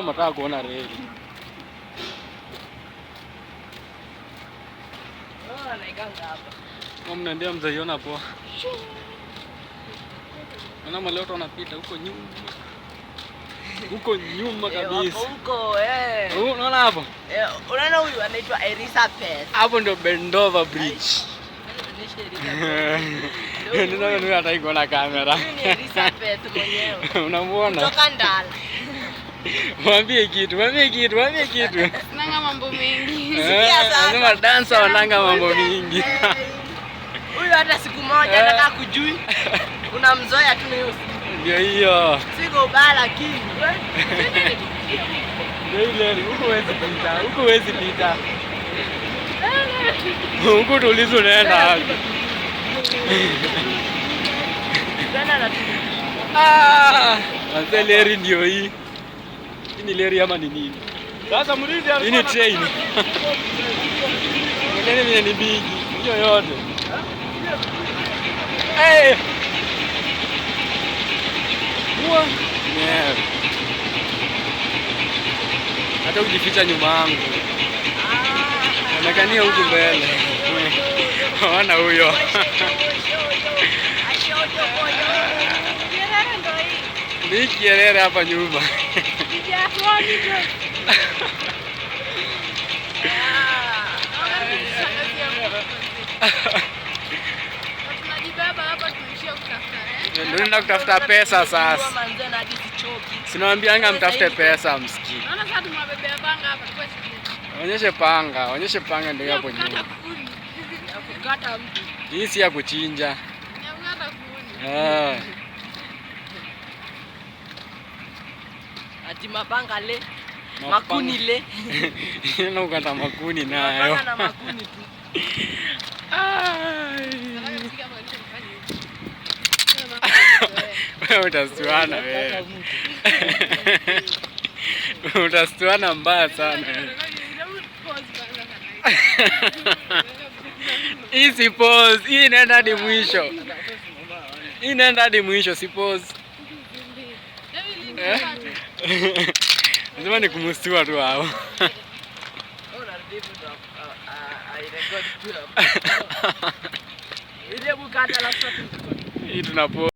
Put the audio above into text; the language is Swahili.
Mbona mnataka kuona reli? Naikanga hapa. Kama mnaendea mzaiona poa. Naona leo tunapita huko nyuma. Huko nyuma kabisa. Huko Unaona hapo? Unaona huyu anaitwa Elizabeth. Hapo ndio Bendova Bridge. Ndio hata iko na kamera. Ni Elizabeth mwenyewe. Unamuona? Kutoka Ndala. Mwambie kitu. Nanga mambo mengi. Anasema dancer wananga mambo mingi. Huyu hata siku moja nataka kujui. Unamzoea tu hiyo. Ndio hiyo. Siko ubaya lakini. Ndio ile huko huwezi pita. Huko tulizo naenda hapo. Leri ndio hii. Hii ni leri ama ni nini? Sasa mlinzi alikuwa hii ni train. Ngine ni bigi. Hiyo yote. Mua. Yeah. Hata ujificha nyuma yangu. Onekania huku mbele. Ona huyo. Ni Kierere hapa nyuma. Ndio kutafuta pesa sasa. Sinawaambianga mtafute pesa msikii. Naona sasa tumwabebea panga hapa kwa sababu. Onyeshe panga ndio hapo nyuma. Ya kukata mtu. Hii si ya kuchinja. Ya kukata kuni. Ati mapanga le. Makuni le. Na ukata makuni nayo. Mapanga na makuni tu. Wewe utastuana wewe. Utastuana mbaya sana. Hii si pause. Hii inaenda hadi mwisho. Si pause. Lazima nikumustua tu hao. Ile bukata la sasa. Hii tunapo